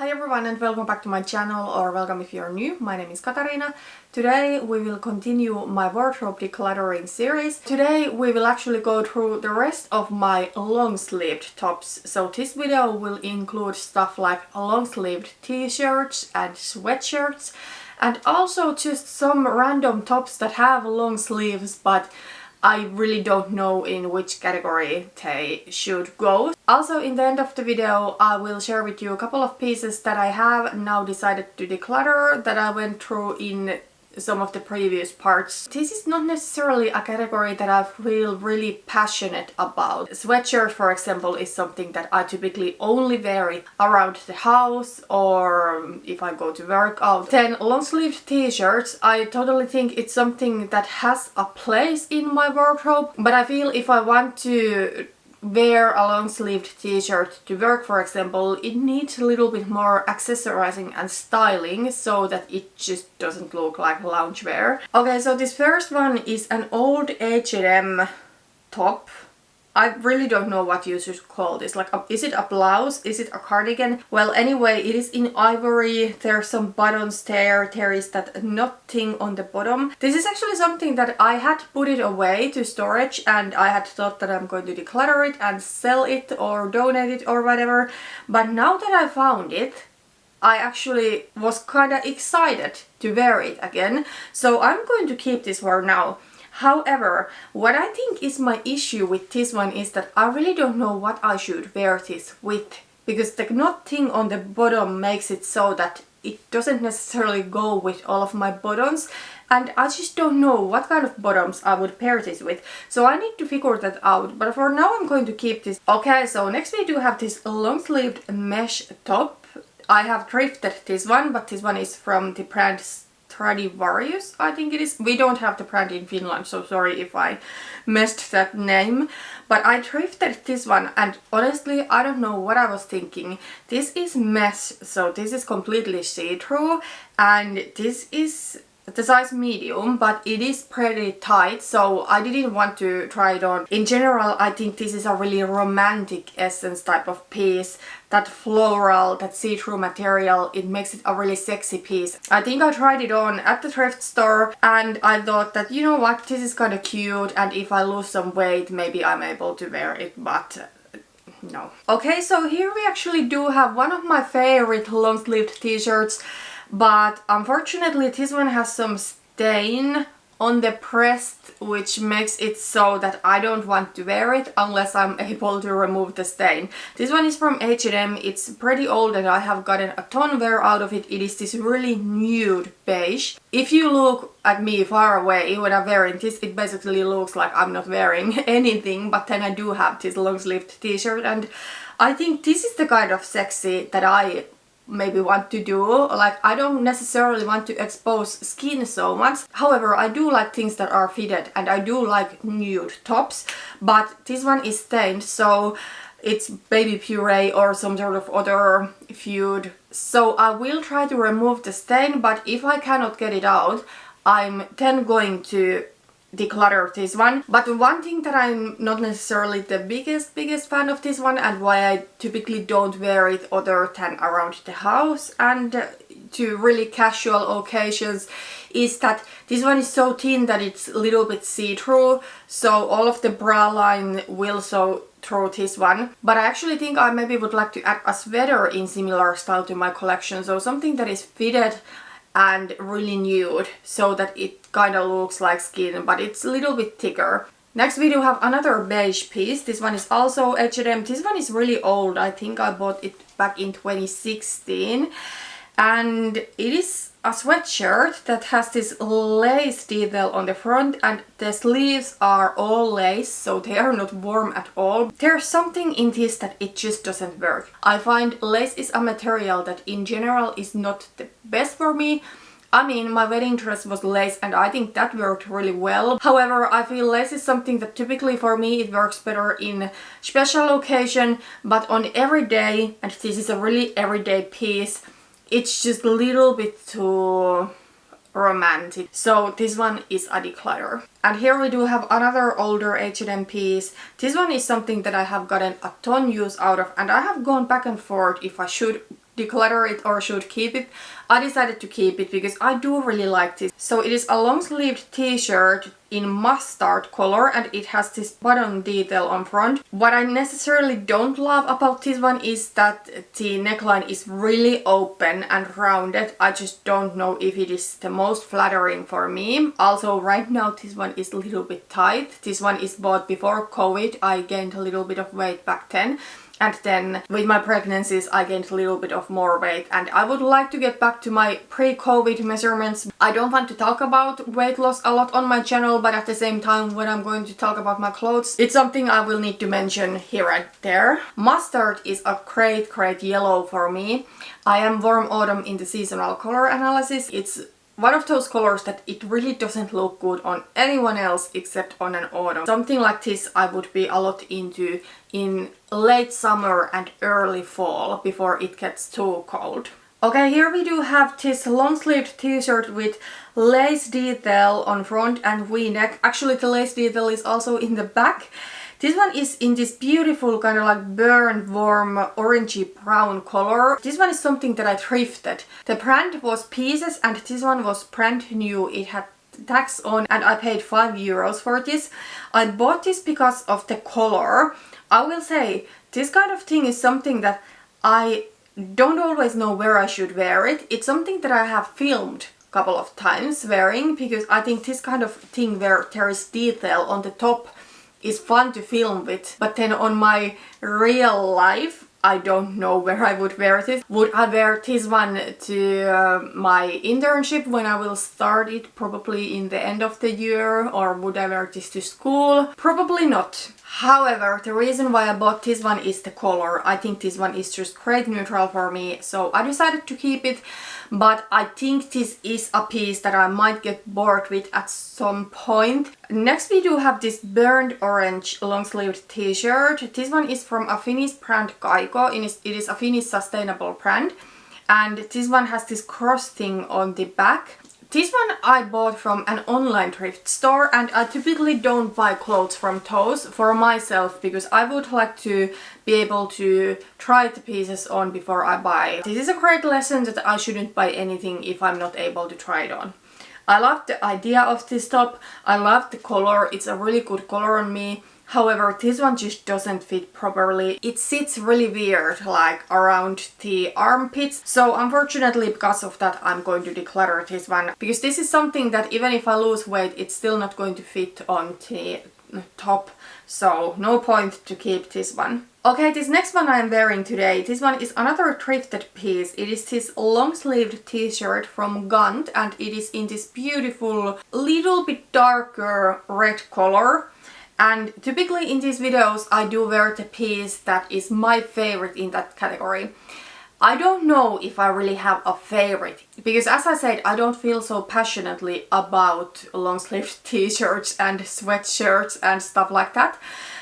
Hi everyone and welcome back to my channel, or welcome if you're new. My name is Katarina. Today we will continue my wardrobe decluttering series. Today we will actually go through the rest of my long-sleeved tops. So this video will include stuff like long-sleeved t-shirts and sweatshirts, and also just some random tops that have long sleeves but I really don't know in which category they should go. Also, in the end of the video, I will share with you a couple of pieces that I have now decided to declutter that I went through in some of the previous parts. This is not necessarily a category that I feel really passionate about. Sweatshirt, for example, is something that I typically only wear around the house or if I go to work out. Then long-sleeved t-shirts, I totally think it's something that has a place in my wardrobe, but I feel if I want to wear a long-sleeved t-shirt to work, for example, it needs a little bit more accessorizing and styling so that it just doesn't look like loungewear. Okay, so this first one is an old H&M top. I really don't know what you should call this. Like, is it a blouse? Is it a cardigan? Well, anyway, it is in ivory. There's some buttons there. There is that knot thing on the bottom. This is actually something that I had put it away to storage, and I had thought that I'm going to declutter it and sell it or donate it or whatever. But now that I found it, I actually was kind of excited to wear it again. So I'm going to keep this for now. However, what I think is my issue with this one is that I really don't know what I should wear this with, because the knot thing on the bottom makes it so that it doesn't necessarily go with all of my bottoms, and I just don't know what kind of bottoms I would pair this with. So I need to figure that out, but for now I'm going to keep this. Okay, so next we do have this long-sleeved mesh top. I have thrifted this one, but this one is from the brand Stradivarius, I think it is. We don't have the brand in Finland, so sorry if I messed that name. But I thrifted this one, and honestly, I don't know what I was thinking. This is mesh, so this is completely see-through, and this is the size medium, but it is pretty tight, so I didn't want to try it on. In general, I think this is a really romantic essence type of piece. That floral, that see-through material, it makes it a really sexy piece. I think I tried it on at the thrift store and I thought that, you know what, this is kind of cute, and if I lose some weight, maybe I'm able to wear it, but no. Okay, so here we actually do have one of my favorite long-sleeved t-shirts, but unfortunately this one has some stain on the breast, which makes it so that I don't want to wear it unless I'm able to remove the stain. This one is from H&M. It's pretty old and I have gotten a ton wear out of it. It is this really nude beige. If you look at me far away when I'm wearing this, it basically looks like I'm not wearing anything, but then I do have this long-sleeved t-shirt, and I think this is the kind of sexy that I maybe want to do. Like, I don't necessarily want to expose skin so much. However, I do like things that are fitted, and I do like nude tops, but this one is stained, so it's baby puree or some sort of other food. So I will try to remove the stain, but if I cannot get it out, I'm then going to declutter this one. But one thing that I'm not necessarily the biggest fan of this one, and why I typically don't wear it other than around the house and to really casual occasions, is that this one is so thin that it's a little bit see-through, so all of the bra line will show through this one. But I actually think I maybe would like to add a sweater in similar style to my collection, so something that is fitted and really nude, so that it kind of looks like skin, but it's a little bit thicker. Next we do have another beige piece. This one is also H&M. This one is really old. I think I bought it back in 2016, and it is a sweatshirt that has this lace detail on the front, and the sleeves are all lace, so they are not warm at all. There's something in this that it just doesn't work. I find lace is a material that in general is not the best for me. I mean, my wedding dress was lace and I think that worked really well. However, I feel lace is something that typically for me it works better in special occasion, but on everyday, and this is a really everyday piece, it's just a little bit too romantic. So this one is a declutter. And here we do have another older H&M piece. This one is something that I have gotten a ton use out of, and I have gone back and forth if I should declutter it or should keep it. I decided to keep it because I do really like this. So it is a long-sleeved t-shirt in mustard color and it has this button detail on front. What I necessarily don't love about this one is that the neckline is really open and rounded. I just don't know if it is the most flattering for me. Also right now this one is a little bit tight. This one is bought before COVID. I gained a little bit of weight back then. And then with my pregnancies I gained a little bit of more weight and I would like to get back to my pre-COVID measurements. I don't want to talk about weight loss a lot on my channel, but at the same time when I'm going to talk about my clothes, it's something I will need to mention here and there. Mustard is a great yellow for me. I am warm autumn in the seasonal color analysis. It's one of those colors that it really doesn't look good on anyone else except on an autumn. Something like this I would be a lot into in late summer and early fall before it gets too cold. Okay, here we do have this long-sleeved t-shirt with lace detail on front and v-neck. Actually the lace detail is also in the back. This one is in this beautiful kind of like burnt warm orangey brown color. This one is something that I thrifted. The brand was Pieces and this one was brand new. It had tax on and I paid €5 for this. I bought this because of the color. I will say this kind of thing is something that I don't always know where I should wear it. It's something that I have filmed a couple of times wearing because I think this kind of thing where there is detail on the top is fun to film with, but then on my real life I don't know where I would wear this. Would I wear this one to my internship when I will start it, probably in the end of the year, or would I wear this to school? Probably not. However, the reason why I bought this one is the color. I think this one is just great neutral for me, so I decided to keep it. But I think this is a piece that I might get bored with at some point. Next we do have this burnt orange long-sleeved t-shirt. This one is from a Finnish brand Kaiko. It is a Finnish sustainable brand. And this one has this cross thing on the back. This one I bought from an online thrift store and I typically don't buy clothes from those for myself because I would like to be able to try the pieces on before I buy. This is a great lesson that I shouldn't buy anything if I'm not able to try it on. I love the idea of this top. I love the color. It's a really good color on me. However, this one just doesn't fit properly. It sits really weird, like around the armpits. So unfortunately, because of that, I'm going to declutter this one. Because this is something that even if I lose weight, it's still not going to fit on the top. So no point to keep this one. Okay, this next one I am wearing today, this one is another thrifted piece. It is this long-sleeved t-shirt from Gant and it is in this beautiful, little bit darker red color. And typically in these videos I do wear the piece that is my favorite in that category. I don't know if I really have a favorite because as I said, I don't feel so passionately about long-sleeved t-shirts and sweatshirts and stuff like that.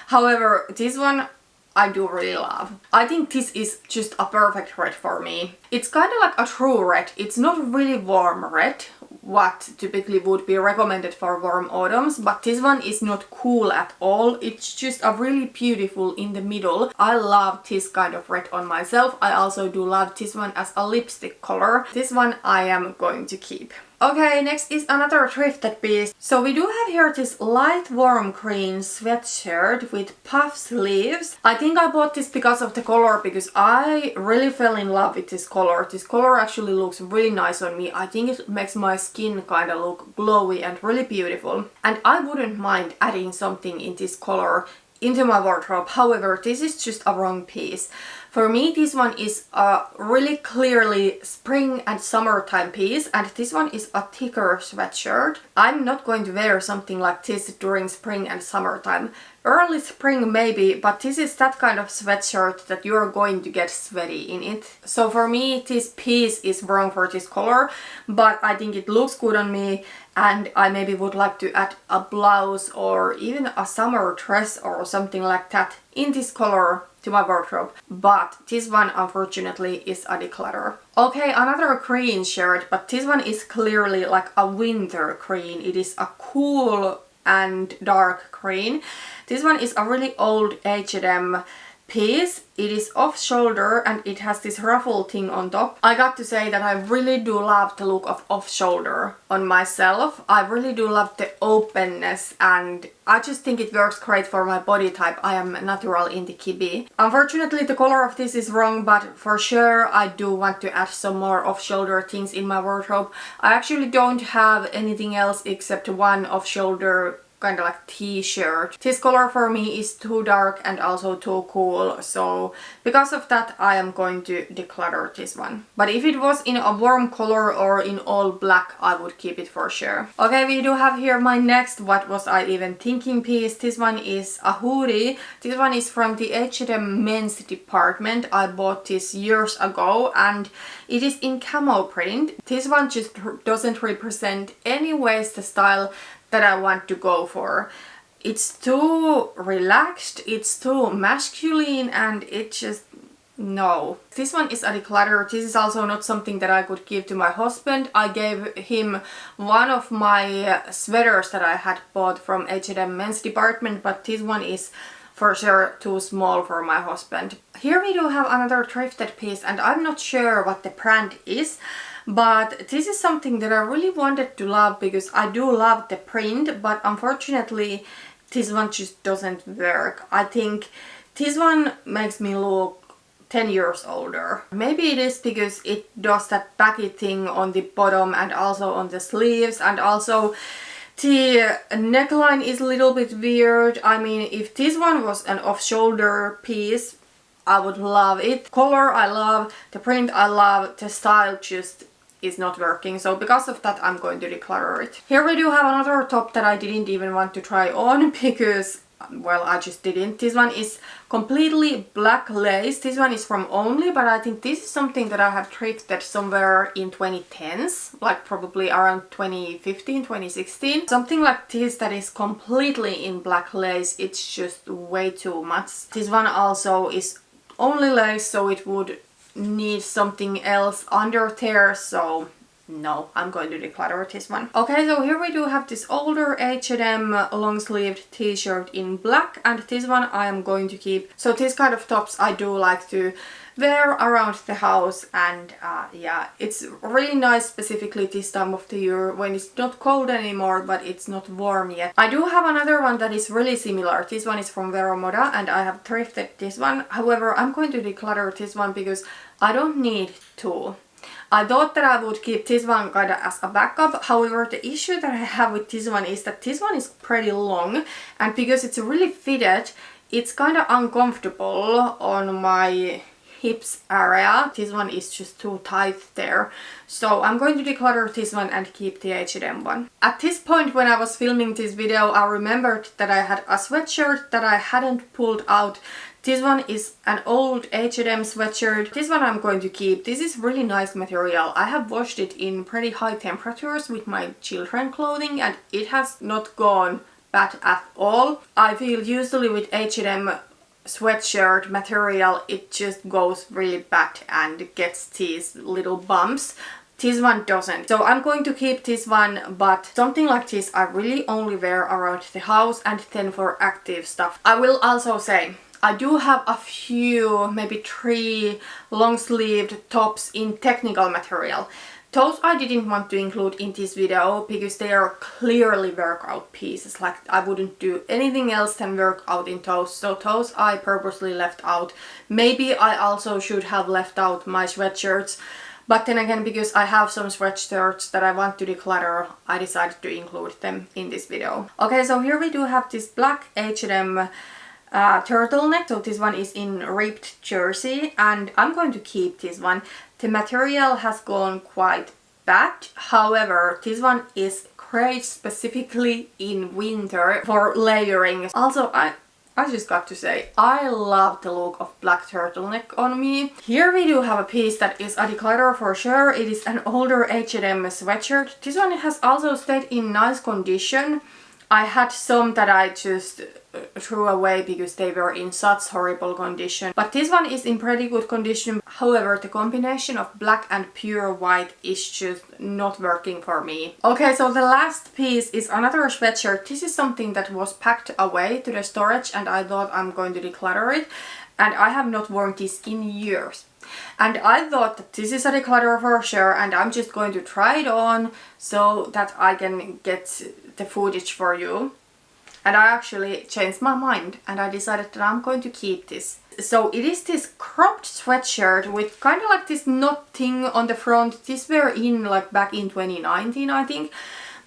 However, this one I do really love. I think this is just a perfect red for me. It's kind of like a true red. It's not really warm red, what typically would be recommended for warm autumns, but this one is not cool at all. It's just a really beautiful in the middle. I love this kind of red on myself. I also do love this one as a lipstick color. This one I am going to keep. Okay, next is another thrifted piece. So we do have here this light warm green sweatshirt with puff sleeves. I think I bought this because of the color, because I really fell in love with this color. This color actually looks really nice on me. I think it makes my skin kind of look glowy and really beautiful. And I wouldn't mind adding something in this color into my wardrobe. However, this is just a wrong piece. For me, this one is a really clearly spring and summertime piece, and this one is a thicker sweatshirt. I'm not going to wear something like this during spring and summertime. Early spring maybe, but this is that kind of sweatshirt that you're going to get sweaty in it. So for me, this piece is wrong for this color, but I think it looks good on me, and I maybe would like to add a blouse or even a summer dress or something like that in this color to my wardrobe. But this one unfortunately is a declutter. Okay, another green shirt, but this one is clearly like a winter green. It is a cool and dark green. This one is a really old H&M piece. It is off shoulder and it has this ruffle thing on top. I got to say that I really do love the look of off shoulder on myself. I really do love the openness and I just think it works great for my body type. I am natural in the Kibbe. Unfortunately the color of this is wrong, but for sure I do want to add some more off shoulder things in my wardrobe. I actually don't have anything else except one off shoulder kind of like t-shirt. This color for me is too dark and also too cool, so because of that I am going to declutter this one. But if it was in a warm color or in all black, I would keep it for sure. Okay, we do have here my next what was I even thinking piece. This one is a hoodie. This one is from the H&M men's department. I bought this years ago and it is in camo print. This one just doesn't represent anyways the style that I want to go for. It's too relaxed, it's too masculine, and it just, no. This one is a declutter. This is also not something that I could give to my husband. I gave him one of my sweaters that I had bought from H&M men's department, but this one is for sure too small for my husband. Here we do have another thrifted piece and I'm not sure what the brand is. But this is something that I really wanted to love because I do love the print, but unfortunately this one just doesn't work. I think this one makes me look 10 years older. Maybe it is because it does that baggy thing on the bottom and also on the sleeves, and also the neckline is a little bit weird. I mean, if this one was an off-shoulder piece, I would love it. Color I love, the print I love, the style just is not working, so because of that I'm going to declutter it. Here we do have another top that I didn't even want to try on because, well, I just didn't. This one is completely black lace. This one is from Only, but I think this is something that I have thrifted somewhere in 2010s, like probably around 2015, 2016. Something like this that is completely in black lace, it's just way too much. This one also is Only lace, so it would need something else under there, so no, I'm going to declutter this one. Okay, so here we do have this older H&M long-sleeved t-shirt in black, and this one I am going to keep. So these kind of tops I do like to wear around the house, and yeah, it's really nice specifically this time of the year when it's not cold anymore but it's not warm yet. I do have another one that is really similar. This one is from Vero Moda and I have thrifted this one. However, I'm going to declutter this one because I don't need to. I thought that I would keep this one kind of as a backup. However, the issue that I have with this one is that this one is pretty long, and because it's really fitted, it's kind of uncomfortable on my hips area. This one is just too tight there. So I'm going to declutter this one and keep the H&M one. At this point when I was filming this video, I remembered that I had a sweatshirt that I hadn't pulled out. This one is an old H&M sweatshirt. This one I'm going to keep. This is really nice material. I have washed it in pretty high temperatures with my children clothing and it has not gone bad at all. I feel usually with H&M sweatshirt material it just goes really bad and gets these little bumps. This one doesn't. So I'm going to keep this one, but something like this I really only wear around the house and then for active stuff. I will also say I do have a few, maybe 3 long-sleeved tops in technical material. Those I didn't want to include in this video because they are clearly workout pieces. Like, I wouldn't do anything else than work out in those. So those I purposely left out. Maybe I also should have left out my sweatshirts. But then again, because I have some sweatshirts that I want to declutter, I decided to include them in this video. Okay, so here we do have this black H&M turtleneck. So this one is in ripped jersey and I'm going to keep this one. The material has gone quite bad. However, this one is great specifically in winter for layering. Also, I just got to say, I love the look of black turtleneck on me. Here we do have a piece that is a declutter for sure. It is an older H&M sweatshirt. This one has also stayed in nice condition. I had some that I just threw away because they were in such horrible condition. But this one is in pretty good condition. However, the combination of black and pure white is just not working for me. Okay, so the last piece is another sweatshirt. This is something that was packed away to the storage and I thought I'm going to declutter it. and I have not worn this in years. And I thought that this is a declutter for sure, and I'm just going to try it on so that I can get the footage for you. And I actually changed my mind and I decided that I'm going to keep this. So it is this cropped sweatshirt with kind of like this knot thing on the front. This were in like back in 2019, I think.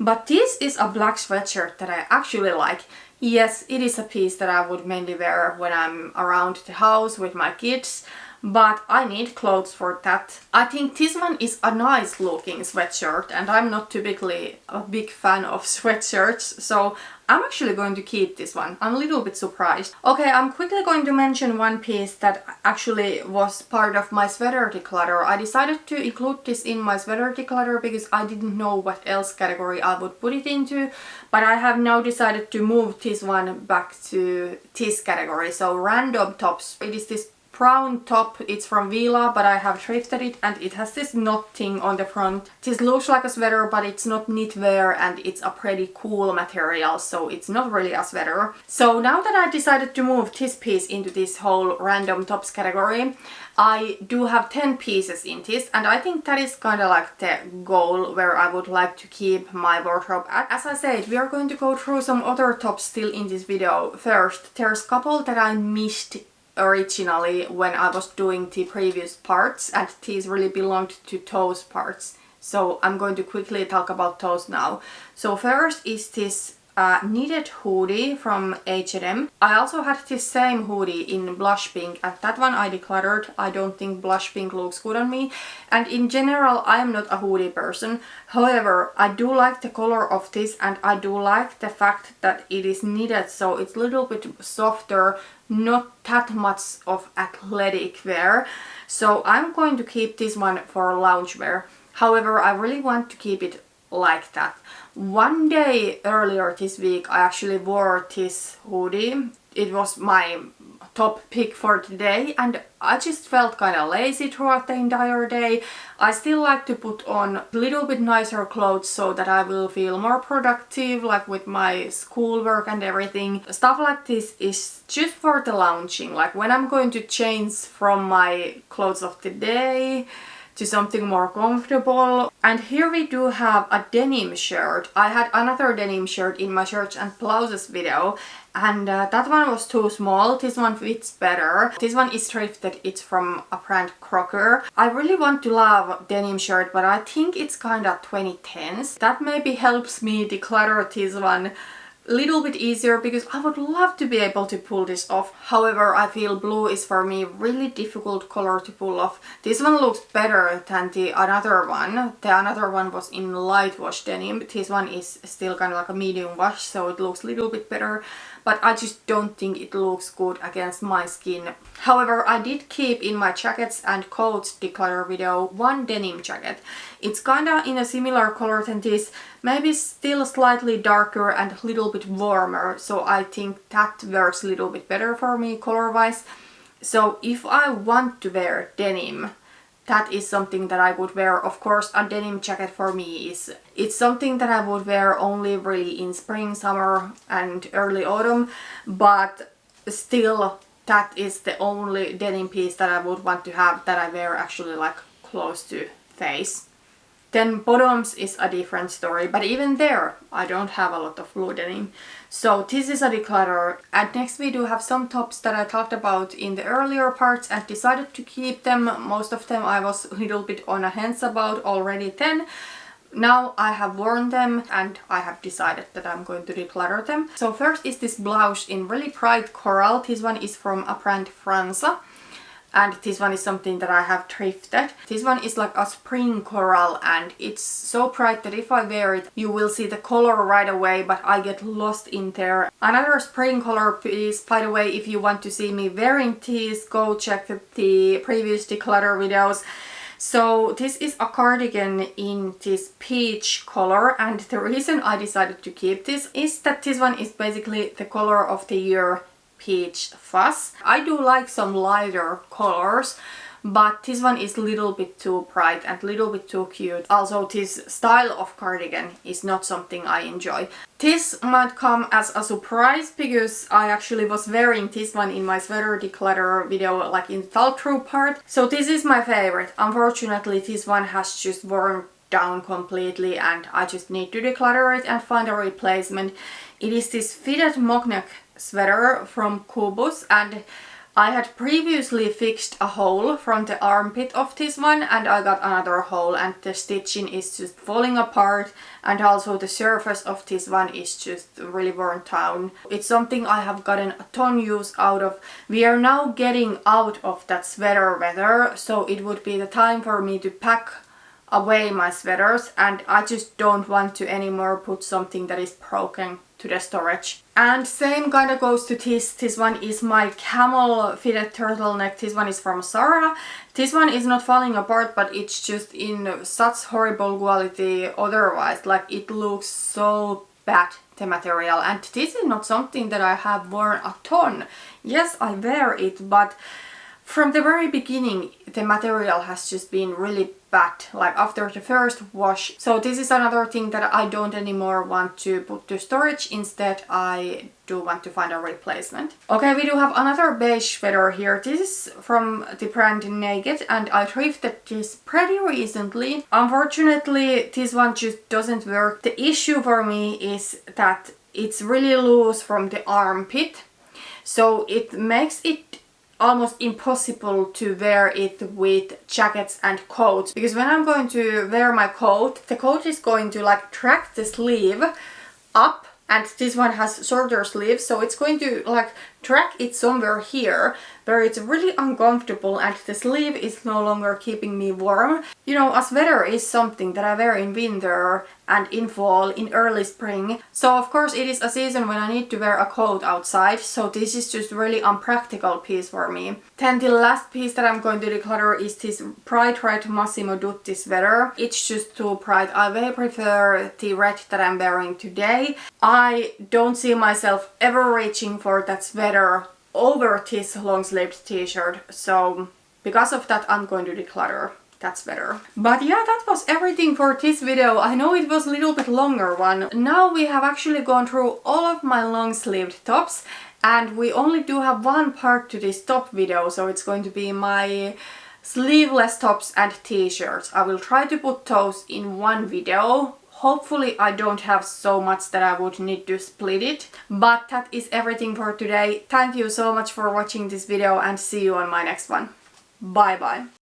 But this is a black sweatshirt that I actually like. Yes, it is a piece that I would mainly wear when I'm around the house with my kids, but I need clothes for that. I think this one is a nice looking sweatshirt, and I'm not typically a big fan of sweatshirts, so I'm actually going to keep this one. I'm a little bit surprised. Okay, I'm quickly going to mention one piece that actually was part of my sweater declutter. I decided to include this in my sweater declutter because I didn't know what else category I would put it into, but I have now decided to move this one back to this category. So random tops. It is this brown top. It's from Vila, but I have thrifted it and it has this knot thing on the front. This looks like a sweater, but it's not knitwear and it's a pretty cool material, so it's not really a sweater. So now that I decided to move this piece into this whole random tops category, I do have 10 pieces in this, and I think that is kind of like the goal where I would like to keep my wardrobe at. As I said, we are going to go through some other tops still in this video. First, there's a couple that I missed originally when I was doing the previous parts, and these really belonged to those parts, so I'm going to quickly talk about those now. So first is this knitted hoodie from H&M. I also had this same hoodie in blush pink, and that one I decluttered. I don't think blush pink looks good on me, and in general I am not a hoodie person. However, I do like the color of this, and I do like the fact that it is knitted, so it's a little bit softer, not that much of athletic wear. So I'm going to keep this one for loungewear. However, I really want to keep it like that. One day earlier this week I actually wore this hoodie. It was my top pick for today, and I just felt kind of lazy throughout the entire day. I still like to put on a little bit nicer clothes so that I will feel more productive, like with my schoolwork and everything. Stuff like this is just for the lounging, like when I'm going to change from my clothes of the day to something more comfortable. And here we do have a denim shirt. I had another denim shirt in my shirts and blouses video, and that one was too small. This one fits better. This one is thrifted. It's from a brand Crocker. I really want to love denim shirt, but I think it's kind of 2010s. That maybe helps me declutter this one a little bit easier, because I would love to be able to pull this off. However, I feel blue is for me really difficult color to pull off. This one looks better than the other one. The other one was in light wash denim. This one is still kind of like a medium wash, so it looks a little bit better, but I just don't think it looks good against my skin. However, I did keep in my jackets and coats declutter video one denim jacket. It's kinda in a similar color than this, maybe still slightly darker and a little bit warmer, so I think that works a little bit better for me color wise. So if I want to wear denim, that is something that I would wear. Of course, a denim jacket for me it's something that I would wear only really in spring, summer and early autumn, but still that is the only denim piece that I would want to have that I wear actually like close to face. Then bottoms is a different story, but even there I don't have a lot of blue denim. So this is a declutter. And next we do have some tops that I talked about in the earlier parts and decided to keep them. Most of them I was a little bit on a hence about already then. Now I have worn them and I have decided that I'm going to declutter them. So first is this blouse in really bright coral. This one is from a brand Franza. And this one is something that I have thrifted. This one is like a spring coral, and it's so bright that if I wear it, you will see the color right away, but I get lost in there. Another spring color piece, by the way, if you want to see me wearing these, go check the previous declutter videos. So this is a cardigan in this peach color, and the reason I decided to keep this is that this one is basically the color of the year, peach fuzz. I do like some lighter colors, but this one is a little bit too bright and a little bit too cute. Also, this style of cardigan is not something I enjoy. This might come as a surprise because I actually was wearing this one in my sweater declutter video, like in the through part. So this is my favorite. Unfortunately, this one has just worn down completely and I just need to declutter it and find a replacement. It is this fitted mock neck sweater from Kibbe, and I had previously fixed a hole from the armpit of this one and I got another hole, and the stitching is just falling apart, and also the surface of this one is just really worn down. It's something I have gotten a ton use out of. We are now getting out of that sweater weather, so it would be the time for me to pack away my sweaters, and I just don't want to anymore put something that is broken to the storage. And same kind of goes to this. This one is my camel fitted turtleneck. This one is from Zara. This one is not falling apart, but it's just in such horrible quality otherwise. Like, it looks so bad, the material, and this is not something that I have worn a ton. Yes, I wear it, but from the very beginning the material has just been really bad, like after the first wash. So this is another thing that I don't anymore want to put to storage. Instead, I do want to find a replacement. Okay, we do have another beige sweater here. This is from the brand Nougat, and I thrifted this pretty recently. Unfortunately, this one just doesn't work. The issue for me is that it's really loose from the armpit, so it makes it almost impossible to wear it with jackets and coats, because when I'm going to wear my coat, the coat is going to like track the sleeve up, and this one has shorter sleeves, so it's going to like track it somewhere here where it's really uncomfortable and the sleeve is no longer keeping me warm. You know, a sweater is something that I wear in winter and in fall, in early spring. So of course it is a season when I need to wear a coat outside, so this is just really unpractical piece for me. Then the last piece that I'm going to declutter is this bright red Massimo Dutti sweater. It's just too bright. I way prefer the red that I'm wearing today. I don't see myself ever reaching for that sweater over this long sleeved t-shirt, so because of that I'm going to declutter that sweater. But yeah, that was everything for this video. I know it was a little bit longer one. Now we have actually gone through all of my long sleeved tops, and we only do have one part to this top video, so it's going to be my sleeveless tops and t-shirts. I will try to put those in one video. Hopefully I don't have so much that I would need to split it. But that is everything for today. Thank you so much for watching this video and see you on my next one. Bye bye.